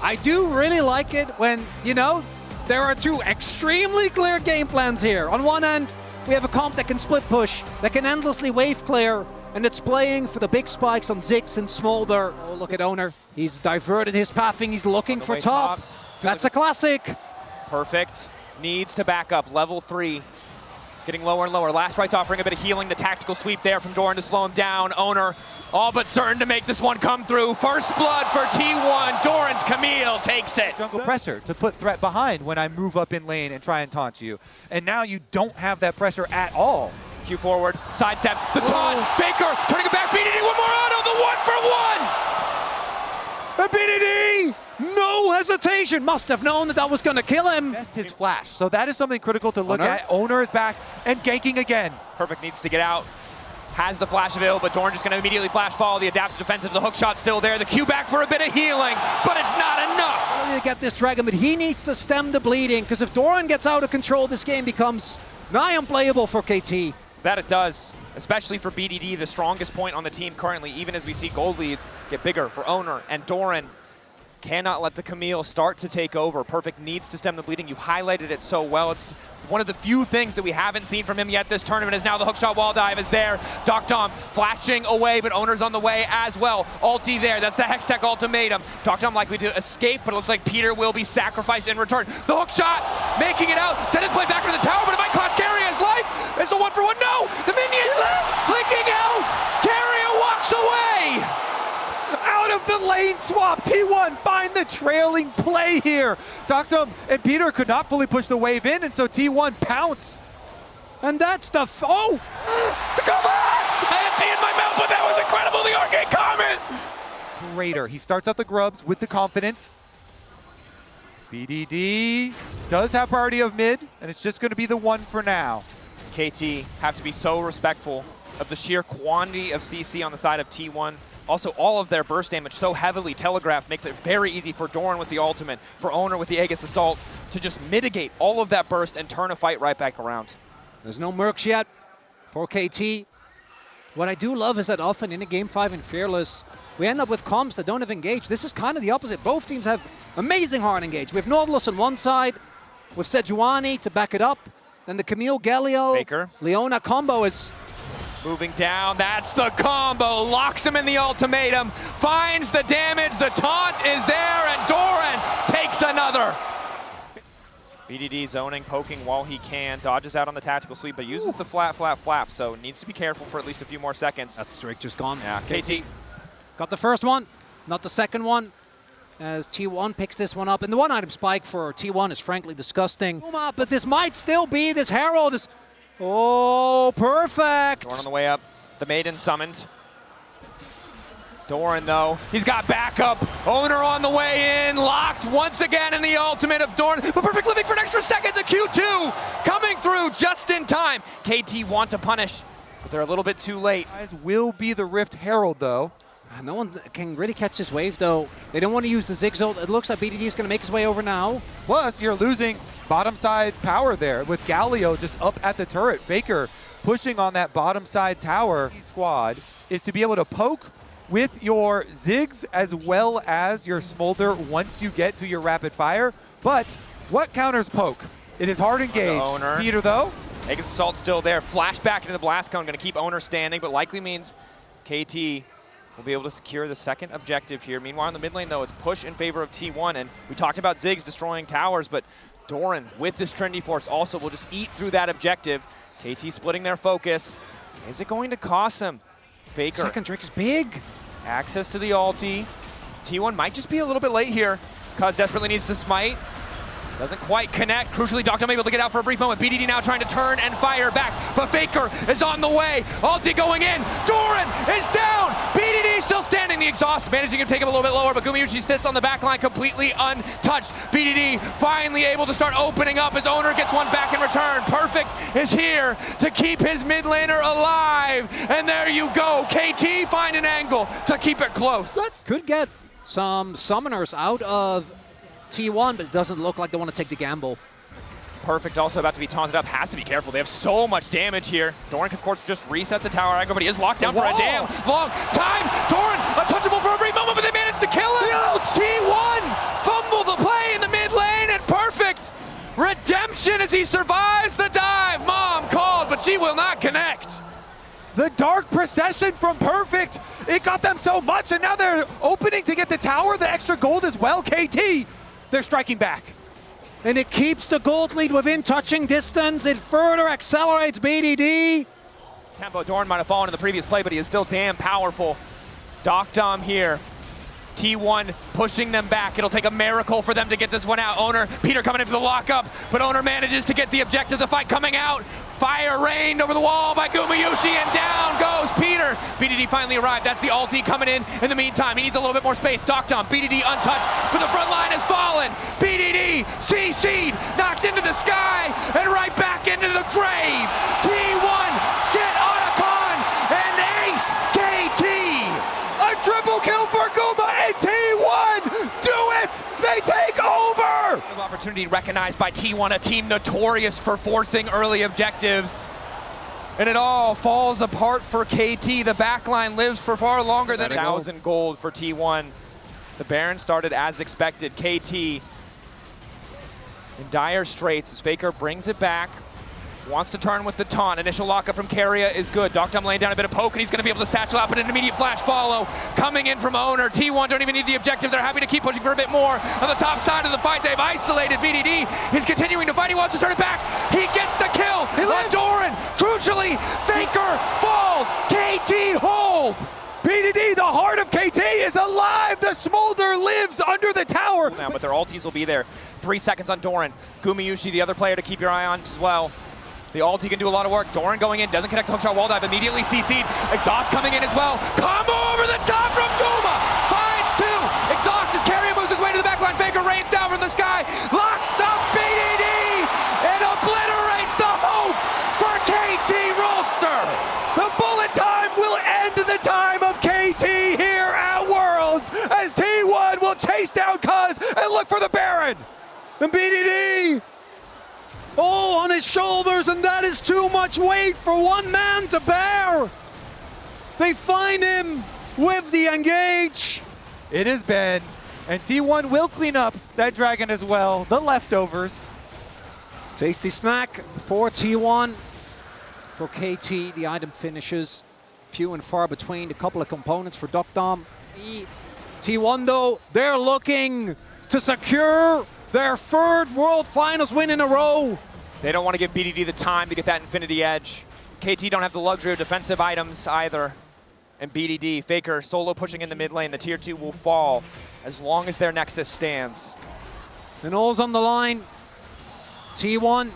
I do really like it when, you know, there are two extremely clear game plans here. On one end, we have a comp that can split push, that can endlessly wave clear, and it's playing for the big spikes on Ziggs and Smolder. Oh, look at Owner. He's diverted his pathing. He's looking for top. That's a classic. Perfect. Needs to back up. Level 3. Getting lower and lower. Last Right's offering a bit of healing. The tactical sweep there from Doran to slow him down. Owner all but certain to make this one come through. First blood for T1. Doran's Camille takes it. Jungle pressure to put threat behind when I move up in lane and try and taunt you. And now you don't have that pressure at all. Q forward, sidestep, the taunt, Faker, turning it back, BDD, one more auto, the 1-for-1! A BDD! No hesitation! Must have known that was going to kill him. Best his flash, so that is something critical to look at. Owner is back and ganking again. Perfect needs to get out. Has the flash available, but Doran just going to immediately flash follow. The adaptive defensive, the hook shot still there. The Q back for a bit of healing, but it's not enough. To get this dragon, but he needs to stem the bleeding, because if Doran gets out of control, this game becomes nigh unplayable for KT. That it does, especially for BDD, the strongest point on the team currently, even as we see gold leads get bigger for Owner, and Doran cannot let the Camille start to take over. Perfect needs to stem the bleeding. You highlighted it so well. It's one of the few things that we haven't seen from him yet this tournament is now the hookshot wall dive is there. Dom flashing away, but Owner's on the way as well. Ulti there, that's the Hextech ultimatum. Dom likely to escape, but it looks like Peter will be sacrificed in return. The hookshot, making it out. Send his play back to the tower, but it might cost Carrier his life. It's a 1-for-1, no! The minions flicking out! Carrier walks away! Out of the lane swap, T1 find the trailing play here. Dom and Peter could not fully push the wave in, and so T1 pounce. And that's the the comment! I had tea in my mouth, but that was incredible, the arcade comment! Raider, he starts out the grubs with the confidence. BDD does have priority of mid, and it's just gonna be the one for now. KT have to be so respectful of the sheer quantity of CC on the side of T1. Also, all of their burst damage so heavily telegraphed makes it very easy for Doran with the ultimate, for Owner with the Aegis Assault, to just mitigate all of that burst and turn a fight right back around. There's no mercs yet for KT. What I do love is that often in a Game 5 in Fearless, we end up with comps that don't have engaged. This is kind of the opposite. Both teams have amazing hard engage. We have Nautilus on one side, with Sejuani to back it up. Then the Camille Galio, Faker. Leona combo is moving down, that's the combo, locks him in the ultimatum, finds the damage, the taunt is there, and Doran takes another. BDD zoning, poking while he can, dodges out on the tactical sweep, but uses the flap, so needs to be careful for at least a few more seconds. That's Drake just gone. Yeah, KT. Got the first one, not the second one, as T1 picks this one up. And the one-item spike for T1 is frankly disgusting. But this might still be, this Herald is... Oh, perfect! Doran on the way up. The Maiden summoned. Doran, though, he's got backup. Owner on the way in, locked once again in the ultimate of Doran. But Perfect living for an extra second. The Q2 coming through just in time. KT want to punish, but they're a little bit too late. Will be the Rift Herald, though. No one can really catch this wave, though. They don't want to use the Ziggs ult. It looks like BDD is going to make his way over now. Plus, you're losing bottom side power there with Galio just up at the turret. Faker pushing on that bottom side tower. Squad is to be able to poke with your Ziggs as well as your Smolder once you get to your rapid fire. But what counters poke? It is hard engaged. Peter, though. Aegis Assault still there. Flashback into the blast cone. Going to keep Owner standing, but likely means KT will be able to secure the second objective here. Meanwhile, in the mid lane, though, it's push in favor of T1. And we talked about Ziggs destroying towers, but Doran, with this Trendy Force, also will just eat through that objective. KT splitting their focus. Is it going to cost them? Faker. Second Drake is big. Access to the ulti. T1 might just be a little bit late here. Cuz desperately needs to smite. Doesn't quite connect. Crucially, Dom able to get out for a brief moment. BDD now trying to turn and fire back, but Faker is on the way. Ulti going in. Doran is down. BDD still standing. The exhaust managing to take him a little bit lower, but Gumayushi sits on the back line completely untouched. BDD finally able to start opening up. His Owner gets one back in return. Perfect is here to keep his mid laner alive. And there you go. KT find an angle to keep it close. That could get some summoners out of T1, but it doesn't look like they want to take the gamble. Perfect also about to be taunted up. Has to be careful. They have so much damage here. Doran can, of course, just reset the tower aggro, but he is locked down for a damn long time. Doran untouchable for a brief moment, but they managed to kill him. T1 The Dark Procession from Perfect, it got them so much, and now they're opening to get the tower, the extra gold as well. KT, they're striking back. And it keeps the gold lead within touching distance. It further accelerates BDD. Tempo, Doran might have fallen in the previous play, but he is still damn powerful. Docdom here. T1 pushing them back. It'll take a miracle for them to get this one out. Owner, Peter coming in for the lockup, but Owner manages to get the objective, the fight coming out. Fire rained over the wall by Gumayushi, and down goes Peter. BDD finally arrived. That's the ulti coming in the meantime. He needs a little bit more space. Docdom, BDD untouched, but the front line has fallen. BDD, CC'd, knocked into the sky, and right back into the grave. T1, get Otacon, and ace KT. A triple kill for Guma and T1! Do it! They take over! Opportunity recognized by T1, a team notorious for forcing early objectives. And it all falls apart for KT. The backline lives for far longer than 1,000 gold for T1. The Baron started as expected. KT in dire straits as Faker brings it back. Wants to turn with the taunt. Initial lockup from Keria is good. Docdom laying down a bit of poke, and he's going to be able to satchel out, but an immediate flash follow. Coming in from Owner. T1 don't even need the objective. They're happy to keep pushing for a bit more. On the top side of the fight, they've isolated BDD. He's continuing to fight. He wants to turn it back. He gets the kill. Doran, crucially, Faker falls. KT hold. BDD, the heart of KT, is alive! The smolder lives under the tower! Now, but their ultis will be there. 3 seconds on Doran. Gumayushi, the other player to keep your eye on as well. The ulti can do a lot of work. Doran going in, doesn't connect hookshot wall dive, immediately CC'd. Exhaust coming in as well. Combo over the top from Guma! Finds 2! Exhaust as Keria moves his way to the backline. Faker rains down from the sky, locks up BDD, and obliterates the hope for KT Rolster! The bullet time will end the time of KT here at Worlds as T1 will chase down Cuz and look for the Baron. And BDD, oh, on his shoulders, and that is too much weight for one man to bear. They find him with the engage. It has been, and T1 will clean up that dragon as well, the leftovers. Tasty snack for T1. For KT, the item finishes few and far between. A couple of components for Docdom. T1 though, they're looking to secure their 3rd World Finals win in a row. They don't want to give BDD the time to get that Infinity Edge. KT don't have the luxury of defensive items either. And BDD, Faker, solo pushing in the mid lane. The tier 2 will fall as long as their Nexus stands. And all's on the line. T1,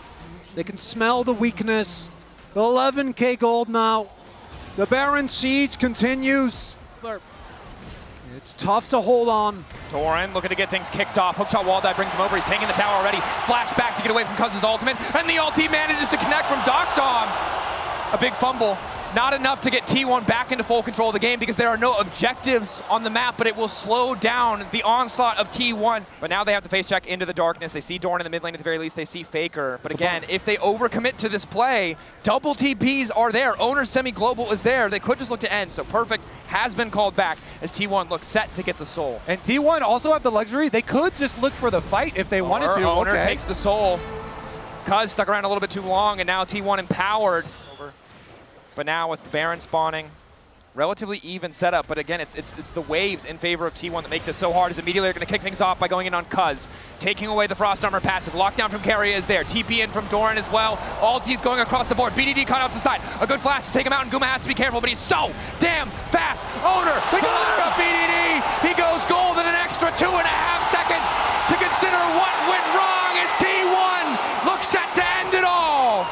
they can smell the weakness. 11k gold now. The Baron siege continues. It's tough to hold on. Doran looking to get things kicked off. Hookshot wall dive brings him over. He's taking the tower already. Flash back to get away from Cuz's ultimate. And the ulti manages to connect from Docdom. A big fumble. Not enough to get T1 back into full control of the game because there are no objectives on the map, but it will slow down the onslaught of T1. But now they have to face check into the darkness. They see Doran in the mid lane at the very least. They see Faker. But again, if they overcommit to this play, double TPs are there. Owner's semi-global is there. They could just look to end. So Perfect has been called back as T1 looks set to get the soul. And T1 also have the luxury. They could just look for the fight if they wanted to. Owner takes the soul. Cuz stuck around a little bit too long, and now T1 empowered. But now with the Baron spawning, relatively even setup. But again, it's the waves in favor of T1 that make this so hard. As immediately they're going to kick things off by going in on Cuz, taking away the Frost Armor passive. Lockdown from Keria is there. TP in from Doran as well. Ulti's going across the board. BDD caught off the side. A good flash to take him out, and Guma has to be careful, but he's so damn fast. Owner, they lock up BDD. He goes gold in an extra 2.5 seconds to consider what went wrong as T1 looks set to end it all.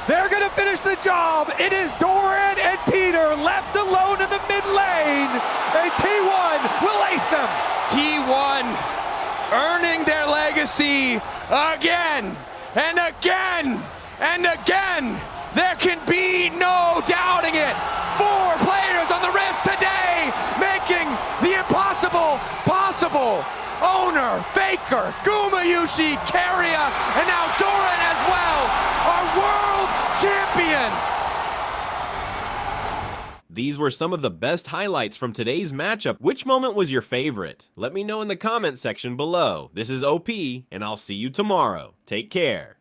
They're going to finish the job. It is Doran and Peter left alone in the mid lane, and T1 will ace them. T1 earning their legacy again and again and again. There can be no doubting it. 4 players on the Rift today making the impossible possible. Owner, Faker, Gumayushi, Keria, and now Doran as well are world champions. These were some of the best highlights from today's matchup. Which moment was your favorite? Let me know in the comment section below. This is OP, and I'll see you tomorrow. Take care.